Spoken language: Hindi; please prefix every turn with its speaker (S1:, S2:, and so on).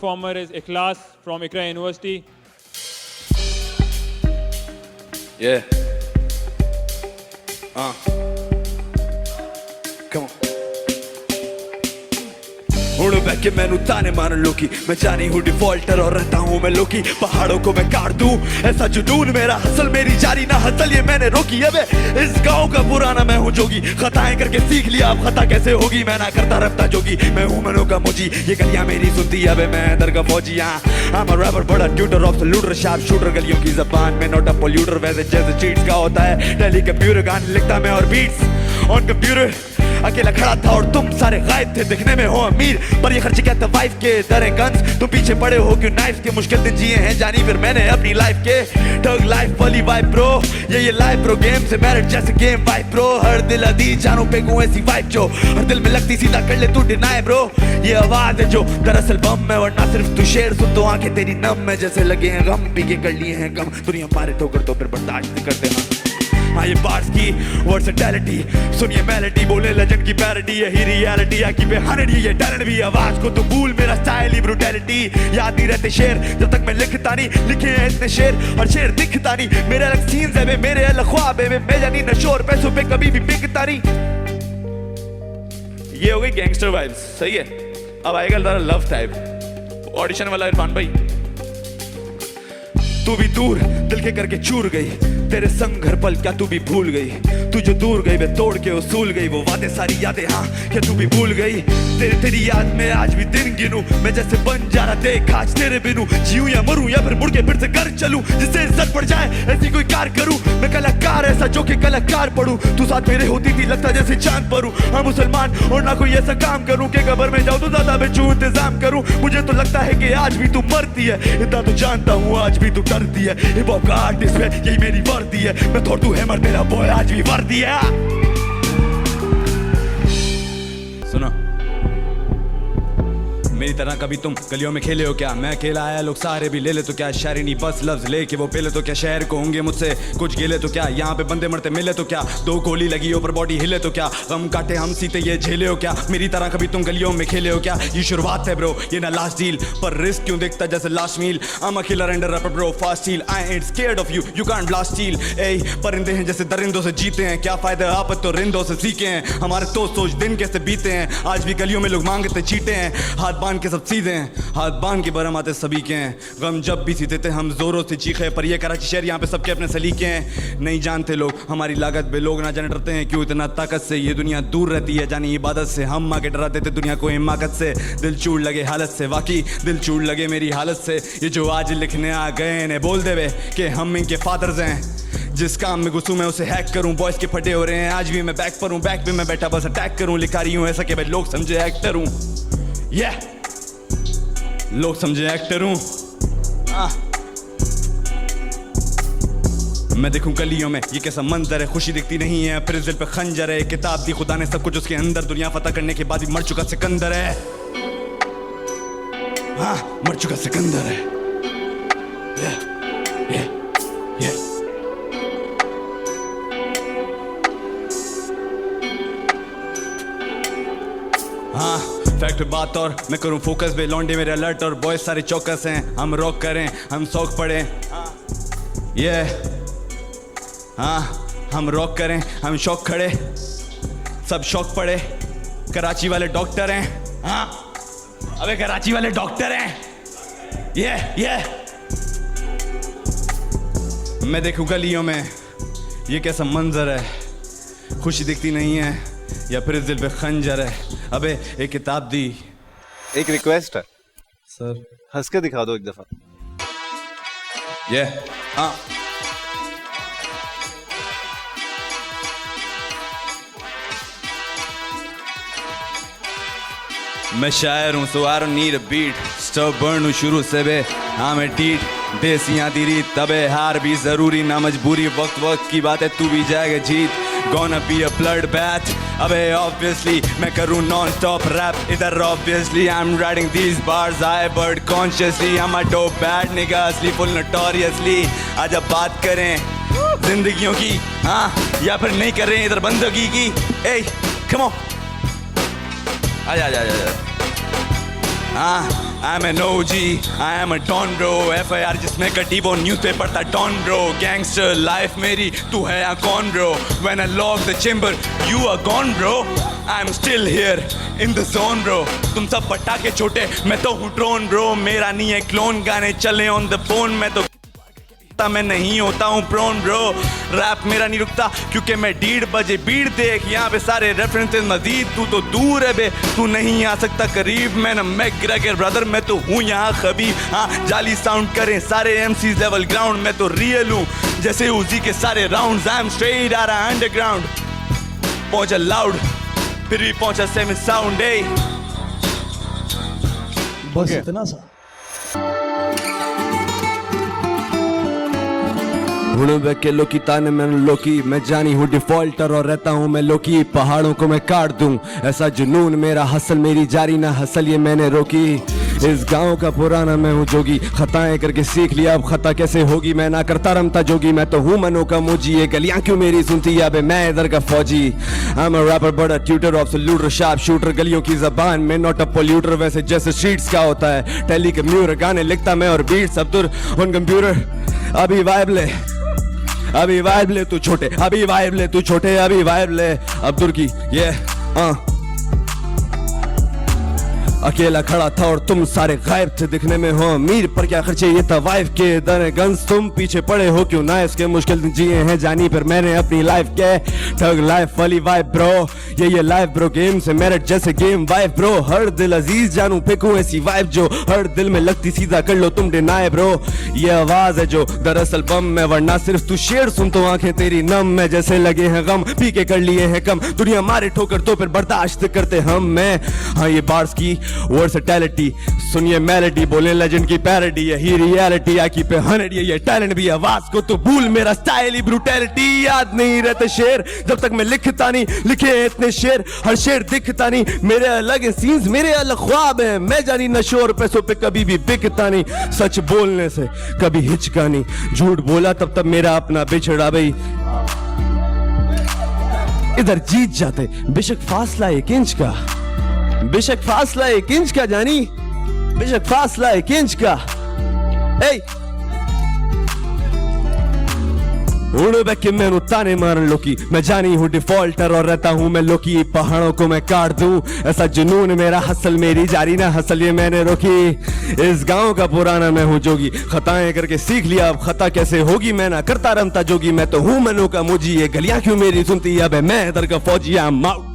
S1: performer is Ikhlas from Iqra University.
S2: Yeah. Come on. उड़ बैठ के मैनू ताने मारन लोकी, मैं जानी हूँ डिफॉल्टर और रहता हूँ मैं लोकी। पहाड़ों को मैं काट दूं ऐसा जुनून मेरा, हसल मेरी जारी ना हसल ये मैंने रोकी। अबे इस गांव का पुराना मैं हूँ जोगी, खताएं करके सीख लिया अब खता कैसे होगी। मैं ना करता रफ्ता जोगी, मैं हूँ मनो का मुजी, ये गलियां मेरी सुनती अबे मैं अंदर का फौजी। I'm a rapper बड़ा tutor of looter sharp shooter, गलियों की जबान में नोट अ पोल्यूटर। वैसे जैसे चीट्स का होता है टेली कंप्यूटर, गाने लिखता मैं और बीट्स ऑन कंप्यूटर। अकेला खड़ा था और तुम सारे गायब थे, दिखने में हो अमीर पर ये खर्च क्या था वाइफ के दरे गन्स। तुम पीछे पड़े हो क्यों नाइफ के, मुश्किल दिन जिए हैं जानी फिर मैंने अपनी लाइफ के। ठग लाइफ वाली वाइफ ब्रो, ये लाइफ ब्रो गेम से मैरिड जैसे गेम वाइफ ब्रो। हर दिल अदी जानों पे गूं ऐसी वाइफ जो हर दिल में लगती, सीधा कर ले तू डिनाई ब्रो। ये आवाज है जो दरअसल बम है, वरना सिर्फ तू शेर सुन तो आंखें तेरी नम है। जैसे लगे हैं गम पी के कर लिए हैं गम, दुनिया मारे ठोकर तो फिर बर्दाश्त करते हैं। हाँ ये बार्स की वर्सेटैलिटी, सुनिए मेलोडी बोले लेजेंड की पैरोडी। यही रियलिटी है कि बेहनडी ये टैलेंट भी। आवाज को तो भूल मेरा स्टाइल ही ब्रूटैलिटी, याद नहीं रहते शेर जब तक मैं लिखता नहीं। लिखे हैं इतने शेर और शेर दिखता नहीं, मेरे अलग सीन्स है मेरे अलग ख्वाब है। मैं जानी नशोर पैसों पे कभी भी बिकता नहीं। ये हो गई गैंगस्टर वाइब्स, सही है। अब आएगा लव टाइप ऑडिशन वाला इरफान भाई। तू भी दूर दिल के करके चूर गई, तेरे संग घर पल क्या तू भी भूल गई। तू जो दूर गई वे तोड़ के उसूल गई, वो वादे सारी यादें हाँ क्या तू भी भूल गई। तेरी याद में आज भी दिन गिनूं, मैं जैसे बन जा रहा देख आज तेरे बिनू। जीऊं या मरूं या फिर मुड़ के फिर से घर चलूं, जिससे इज्जत बढ़ जाए ऐसी कोई कार करूं। मैं कलाकार ऐसा जो कि कलाकार पढ़ूं, तू साथ मेरे होती थी लगता जैसे चांद परूं। हाँ मुसलमान और ना कोई ऐसा काम करूं कि कब्र में जाऊं तो ज्यादा बेचूं इंतजाम करूं। मुझे तो लगता है कि आज भी तू मरती है, इतना तो जानता हूँ आज भी तू डरती है। हिप हॉप का आर्टिस्ट है यही मेरी वर्दी है, मैं थोड़ तू हैमर तेरा बॉय आज भी वर्दी है। सुनो मेरी तरह कभी तुम गलियों में खेले हो क्या? मैं अकेला आया लोग सारे भी ले ले तो क्या? शायरी नहीं बस लफ्ज लेके वो पेले तो क्या? शहर को होंगे मुझसे कुछ गिले तो क्या? यहाँ पे बंदे मरते मिले तो क्या? दो गोली लगी ऊपर बॉडी हिले तो क्या? गम काटे हम सीते ये झेले हो क्या? मेरी तरह कभी तुम गलियों में खेले हो क्या? ये शुरुआत है ब्रो ये ना लास्ट डील, पर रिस्क क्यों देखता जैसे last mile. I'm a killer and a rapper bro fast steal, I ain't scared of you, you can't blast steal। ए परिंदे हैं जैसे दरिंदों से जीते हैं, क्या फायदा आप तो रिंदों से सीखे हैं। हमारे तो सोच दिन कैसे बीते हैं, आज भी गलियों में लोग मांगते चीटे हैं। हाथ बांध के सब सीधे हैं, हाथ बांध के बरम आते सभी के हैं। गम जब भी सीते थे हम जोरों से चीखे, पर ये कराची शहर यहाँ पे सबके अपने सलीके हैं। नहीं जानते लोग हमारी लागत पे, लोग ना जाने डरते हैं क्यों इतना ताकत से। ये दुनिया दूर रहती है जानी इबादत से, हम आके डरा देते दुनिया को हिमाकत से। दिल चूड़ लगे हालत से, वाकई दिल चूड़ लगे मेरी हालत से। ये जो आज लिखने आ गए ने बोल देवे कि हम इनके फादर्स हैं। जिस काम में घुसूं मैं उसे हैक करूं, बॉयज के फटे हो रहे हैं आज भी मैं बैक पर हूं। बैक पे मैं बैठा बस अटैक करूं, लिखा रही हूं ऐसा कि भाई लोग समझे एक्टर हूं। लोग समझे एक्टर हूं। मैं देखूं गलियों में ये कैसा मंजर है, खुशी दिखती नहीं है फिर दिल पे खंजर है। किताब दी खुदा ने सब कुछ उसके अंदर, दुनिया फतह करने के बाद भी मर चुका सिकंदर है। हाँ मर चुका सिकंदर है। हाँ फैक्ट पे बात और मैं करूं फोकस पे, लौंडे मेरे अलर्ट और बॉयज सारे चौकस हैं। हम रॉक करें हम शौक पड़े, हाँ हम रॉक करें हम शौक खड़े, सब शौक पड़े। कराची वाले डॉक्टर हैं, हाँ अबे कराची वाले डॉक्टर हैं। ये मैं देखूं गलियों में ये कैसा मंजर है, खुशी दिखती नहीं है या फिर इस दिल पे खंजर है। अबे एक किताब दी।
S3: एक रिक्वेस्ट है
S4: सर,
S3: हंस के दिखा दो एक दफा।
S2: हाँ मैं शायर हूँ so I don't need a beat, stubborn हूँ शुरू से बे। हाँ मैं टीट देसियाँ तेरी तबे, हार भी जरूरी ना मजबूरी। वक्त की बात है तू भी जाएगा जीत, gonna be a bloodbath। अबे obviously मैं करूँ non-stop rap इधर, obviously I'm writing these bars I bird consciously। I'm a dope bad nigga असली full notoriously। आज अब बात करें जिंदगियों की, हाँ या फिर नहीं कर रहे हैं इधर बंदगी की। Hey come on आजा हाँ I'm an OG, I am a Don bro. FIR जिसमें कटी वो न्यूज़पेपर था Don bro. Gangster life मेरी तू है या कौन bro? When I lock the chamber, you are gone bro. I'm still here in the zone bro. तुम सब पटाखे छोटे, मैं तो हूँ ड्रोन bro. मेरा नहीं है क्लोन, गाने चले on the phone. मैं नहीं होता हूँ प्रोन ब्रो. रैप मेरा नहीं रुकता क्योंकि मैं 1:30 बजे बीट देख. यहाँ पे सारे रेफरेंसेस मजीद. तू तो दूर है बे, तू नहीं आ सकता करीब. मैं ना मैकग्रेगर ब्रदर, मैं तो हूँ यहाँ खबीब. हाँ जाली साउंड करें सारे MCs लेवल ग्राउंड. मैं तो रियल हूँ जैसे उजी के सारे राउंड्स. आई एम स्ट्रेट आ रहा अंडरग्राउंड. पहुंचा लाउड फिर भी पहुंचा 7 साउंड.
S4: बस इतना सा.
S5: हुणुबे के लोकी ताने मैंने लोकी. मैं जानी हूँ डिफॉल्टर और रहता हूँ मैं लोकी. पहाड़ों को मैं काट दूं ऐसा जुनून मेरा. हसल मेरी जारी ना हसल ये मैंने रोकी. इस गांव का पुराना मैं हूँ जोगी. खताएं करके सीख लिया अब खता कैसे होगी. मैं ना करता रमता जोगी. मैं तो हूँ मनो का मोजी. ये गलियां क्यों मेरी सुनती है बे, मैं इधर का फौजी. I'm a rapper but a tutor of saluter sharp shooter. गलियों की जबान में नॉट अ पोल्यूटर. वैसे जैसे स्ट्रीट्स का होता है टेली कम्यूटर. गाने लिखता मैं और बीट्स अब्दुल ऑन कंप्यूटर. अभी वाइब ले, अभी वाइब ले तू छोटे. अभी वाइब ले तू छोटे. अभी वाइब ले अब्दुल की. ये अकेला खड़ा था और तुम सारे गायब थे. दिखने में हो अमीर पर क्या खर्चे ये था वाइफ के दर गंज. तुम पीछे पड़े हो क्यों ना इसके. मुश्किल जिए हैं जानी पर मैंने अपनी लाइफ के. ठग लाइफ वाली वाइफ ब्रो. ये लाइफ ब्रो गेम से मेरिट जैसे गेम वाइफ ब्रो. हर दिल अजीज जानू फेंकूं ऐसी वाइफ जो हर दिल में लगती. सीधा कर लो तुम डिनाय ब्रो. ये आवाज है जो दरअसल बम में, वरना सिर्फ तू शेर सुन तो आंखें तेरी नम में. जैसे लगे हैं गम पी के कर लिए हैं कम. दुनिया मारे ठोकर तो फिर बर्दाश्त करते हम. मैं हाँ ये बार्स की वर्सेटैलिटी सुनिए मेलोडी. बोले लेजेंड की पैरोडी. यही रियलिटी आकी पे 100. ये टैलेंट भी आवाज को तो भूल. मेरा स्टाइल ही ब्रूटैलिटी. याद नहीं रहते शेर जब तक मैं लिखता नहीं. लिखे हैं इतने शेर हर शेर दिखता नहीं. मेरे अलग सीन्स मेरे अलग ख्वाब हैं. मैं जानी नशोर पैसों पे कभी भी बिकता नहीं. सच बोलने से कभी हिचका नहीं. झूठ बोला तब मेरा अपना बिछड़ा भाई. इधर जीत जाते बेशक फासला 1 इंच का. बेशक फासला 1 इंच का जानी. बेशक फासला 1 इंच का. उड़ के मैनू ताने मारन लोकी. मैं जानी हूँ डिफॉल्टर और रहता हूँ मैं लोकी. पहाड़ों को मैं काट दूं ऐसा जुनून मेरा. हसल मेरी जारी ना हसल ये मैंने रोकी. इस गांव का पुराना मैं हूँ जोगी. खताएं करके सीख लिया अब खता कैसे होगी. मैं ना करता रमता जोगी. मैं तो हूँ मनो का मोजी. ये गलियां क्यों मेरी सुनती है बे, मैं इधर का फौजी. I'm out.